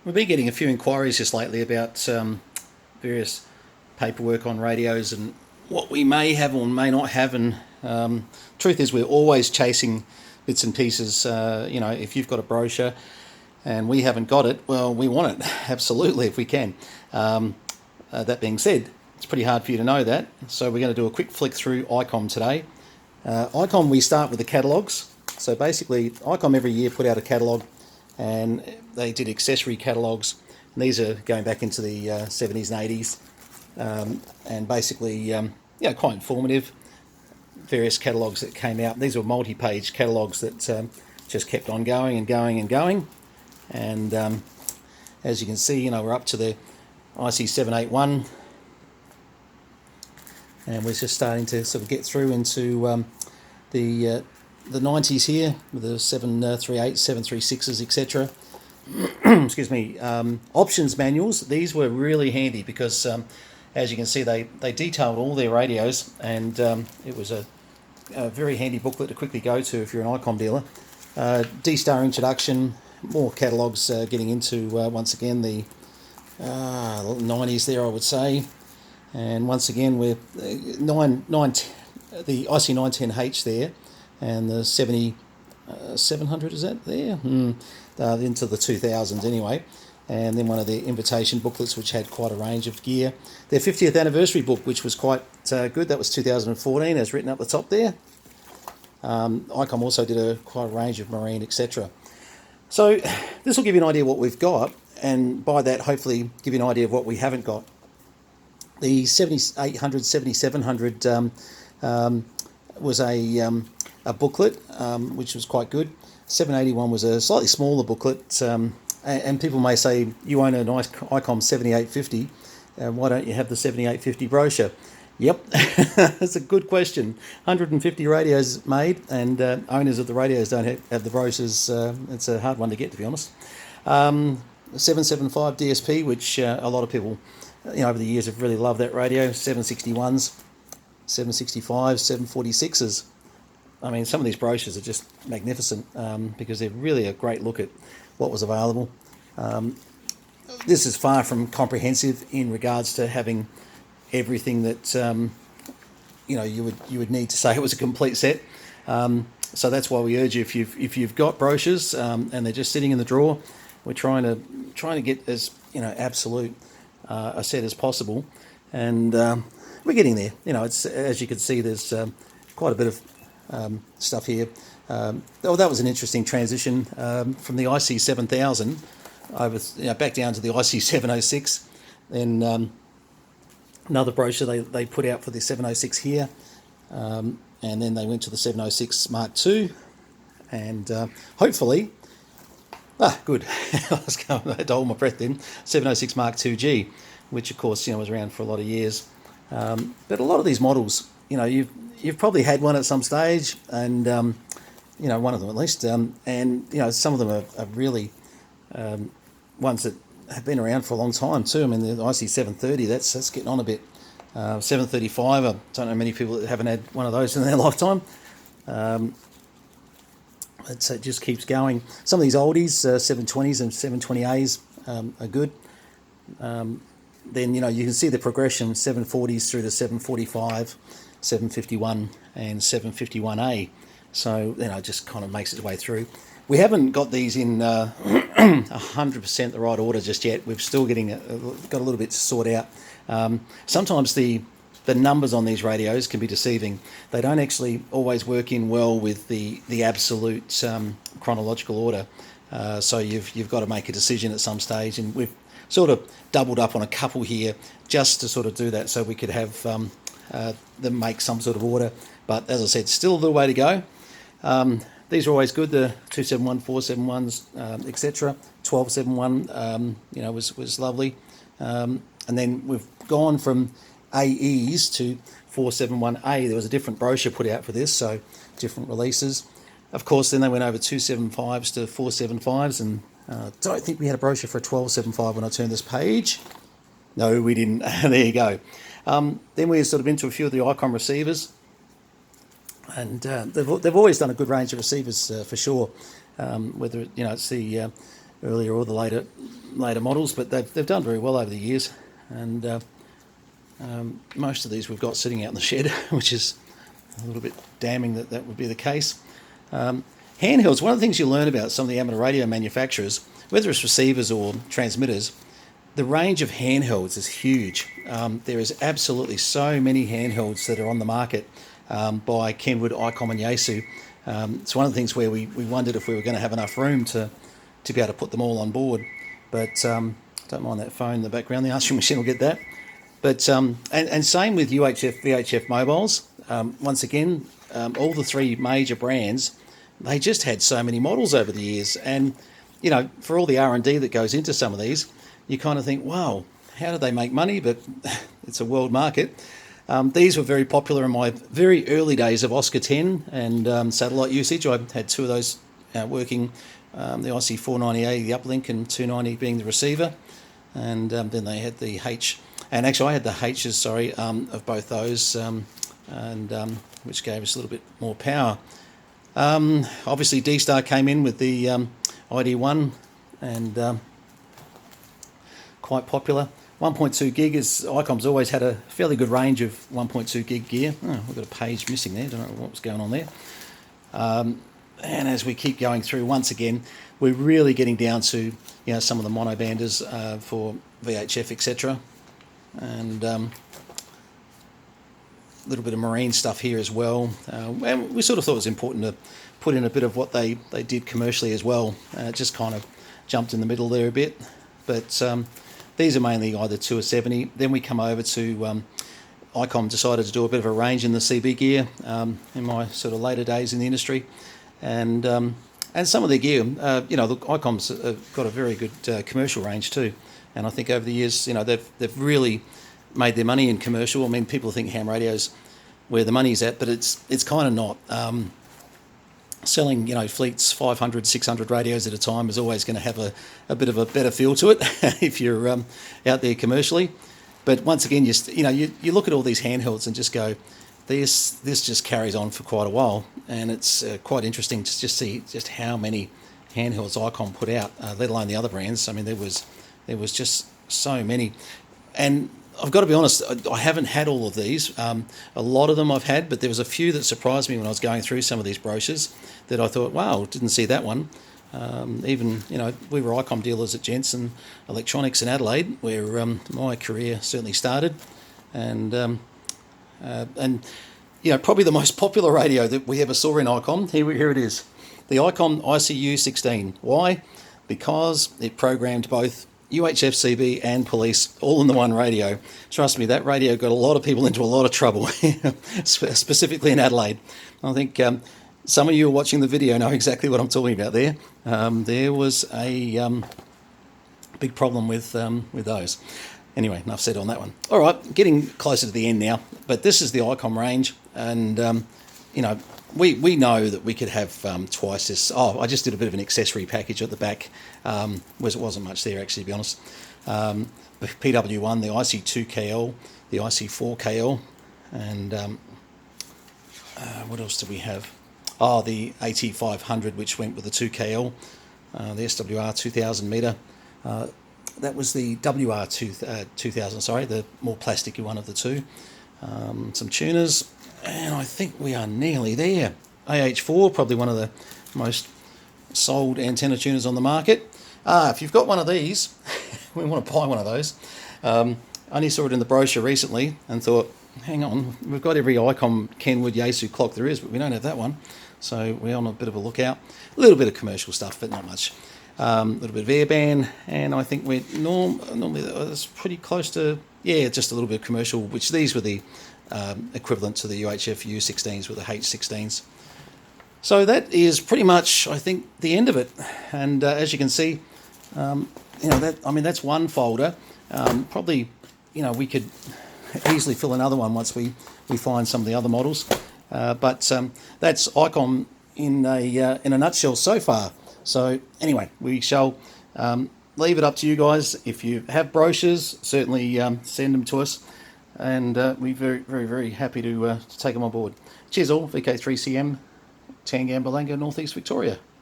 We've been getting a few inquiries just lately about various paperwork on radios and what we may have or may not have. And truth is, we're always chasing bits and pieces. If you've got a brochure and we haven't got it, well, we want it absolutely if we can. That being said, it's pretty hard for you to know that. So we're going to do a quick flick through ICOM today. ICOM, we start with the catalogues. So basically, ICOM every year put out a catalogue, and they did accessory catalogues. And these are going back into the 70s and 80s, and basically, quite informative. Various catalogues that came out. These were multi-page catalogues that just kept on going and going and going. And as you can see, we're up to the IC781, and we're just starting to sort of get through into the 90s here with the 738s, 736s, etc. Excuse me. Options manuals. These were really handy because, as you can see, they detailed all their radios, and it was a very handy booklet to quickly go to if you're an ICOM dealer. D-Star introduction, more catalogues getting into, once again, the 90s there, I would say. And once again, we're the IC910H there, and the 700, is that there? Into the 2000s anyway. And then one of their invitation booklets, which had quite a range of gear. Their 50th anniversary book, which was quite good. That was 2014, as written up the top there. ICOM also did quite a range of marine, etc. So this will give you an idea of what we've got, and by that, hopefully, give you an idea of what we haven't got. The 7800, 7700 was a booklet, which was quite good. 781 was a slightly smaller booklet, and people may say, you own an ICOM 7850, why don't you have the 7850 brochure? Yep, that's a good question. 150 radios made, and owners of the radios don't have the brochures. It's a hard one to get, to be honest. 775 DSP, which a lot of people over the years have really loved that radio. 761s, 765s, 746s. I mean, some of these brochures are just magnificent because they're really a great look at what was available. This is far from comprehensive in regards to having everything that you would need to say it was a complete set. So that's why we urge you, if you've got brochures and they're just sitting in the drawer, we're trying to get as absolute a set as possible, and we're getting there. It's, as you can see, there's quite a bit of stuff here. That was an interesting transition from the IC7000 over back down to the IC706. Then another brochure they put out for the 706 here, and then they went to the 706 Mark II, and hopefully, good. I had to hold my breath then. 706 Mark II-G, which of course was around for a lot of years. But a lot of these models, you've probably had one at some stage, and one of them at least, and some of them are really ones that have been around for a long time too. I mean, the IC730, that's getting on a bit. 735, I don't know many people that haven't had one of those in their lifetime. It just keeps going. Some of these oldies, 720s and 720As, are good. Then you can see the progression, 740s through to 745, 751 and 751A. So it just kind of makes its way through. We haven't got these in 100% the right order just yet. We're still got a little bit to sort out. Sometimes the numbers on these radios can be deceiving. They don't actually always work in well with the absolute chronological order. So you've got to make a decision at some stage, and we've sort of doubled up on a couple here just to sort of do that, so we could have them make some sort of order. But as I said, still a little way to go. These are always good, the 271, 471s, etc. 1271, was lovely. And then we've gone from AEs to 471A. There was a different brochure put out for this, so different releases. Of course, then they went over 275s to 475s, and don't think we had a brochure for a 1275 when I turned this page. No, we didn't. There you go. Then we're sort of into a few of the ICOM receivers. And they've always done a good range of receivers for sure, whether it's the earlier or the later later models, but they've done very well over the years, and most of these we've got sitting out in the shed, which is a little bit damning that that would be the case. Handhelds, one of the things you learn about some of the amateur radio manufacturers, whether it's receivers or transmitters, the range of handhelds is huge. There is absolutely so many handhelds that are on the market by Kenwood, ICOM and Yaesu. It's one of the things where we wondered if we were going to have enough room to be able to put them all on board. But don't mind that phone in the background, the answering machine will get that. But and same with UHF, VHF mobiles. Once again, all the three major brands, they just had so many models over the years. And, you know, for all the R&D that goes into some of these, you kind of think, wow, how do they make money? But it's a world market. These were very popular in my very early days of Oscar 10 and satellite usage. I had two of those working, the IC490A, the uplink, and 290 being the receiver. And then they had the H, and actually I had the H's, sorry, of both those, which gave us a little bit more power. Obviously D-Star came in with the ID1 and quite popular. 1.2 gig is, ICOM's always had a fairly good range of 1.2 gig gear. Oh, we've got a page missing there, don't know what was going on there. And as we keep going through, once again, we're really getting down to, you know, some of the monobanders for VHF, etc. And a little bit of marine stuff here as well. And we sort of thought it was important to put in a bit of what they did commercially as well. It just kind of jumped in the middle there a bit. But these are mainly either 2 or 70. Then we come over to ICOM decided to do a bit of a range in the CB gear in my sort of later days in the industry. And some of their gear, you know, look, ICOM's got a very good commercial range too. And I think over the years, you know, they've really made their money in commercial. I mean, people think ham radio's where the money's at, but it's kind of not. Selling, you know, fleets 500, 600 radios at a time is always going to have a bit of a better feel to it if you're out there commercially. But once again, you look at all these handhelds and just go, this just carries on for quite a while, and it's quite interesting to just see just how many handhelds ICOM put out, let alone the other brands. I mean, there was just so many, and I've got to be honest, I haven't had all of these. A lot of them I've had, but there was a few that surprised me when I was going through some of these brochures that I thought, wow, didn't see that one. Even, you know, we were ICOM dealers at Jensen Electronics in Adelaide, where my career certainly started. And you know, probably the most popular radio that we ever saw in ICOM, here it is, the ICOM ICU16. Why? Because it programmed both UHF, CB and police all in the one radio. Trust me, that radio got a lot of people into a lot of trouble, specifically in Adelaide. I think some of you who are watching the video know exactly what I'm talking about there. There was a big problem with those. Anyway, enough said on that one. All right, getting closer to the end now, but this is the ICOM range, and you know, we know that we could have twice this. Oh, I just did a bit of an accessory package at the back, whereas it wasn't much there actually, to be honest. The PW1, the IC2KL, the IC4KL, and what else do we have? Oh, the AT500, which went with the 2KL, the SWR 2000 meter. That was the WR 2000, sorry, the more plasticky one of the two. Some tuners, and I think we are nearly there. AH4, probably one of the most sold antenna tuners on the market. If you've got one of these, we want to buy one of those. I only saw it in the brochure recently and thought, hang on, we've got every ICOM Kenwood Yaesu clock there is, but we don't have that one. So we're on a bit of a lookout. A little bit of commercial stuff, but not much. A little bit of airband, and I think we're normally it's pretty close to, yeah, just a little bit of commercial, which these were the equivalent to the UHF U16s with the H16s. So that is pretty much, I think, the end of it. And as you can see, you know, that's one folder. Probably, you know, we could easily fill another one once we find some of the other models. But that's ICOM in a nutshell so far. So anyway, we shall leave it up to you guys. If you have brochures, certainly send them to us, and we're very, very, very happy to take them on board. Cheers all, VK3CM, Tangambalanga, North East Victoria.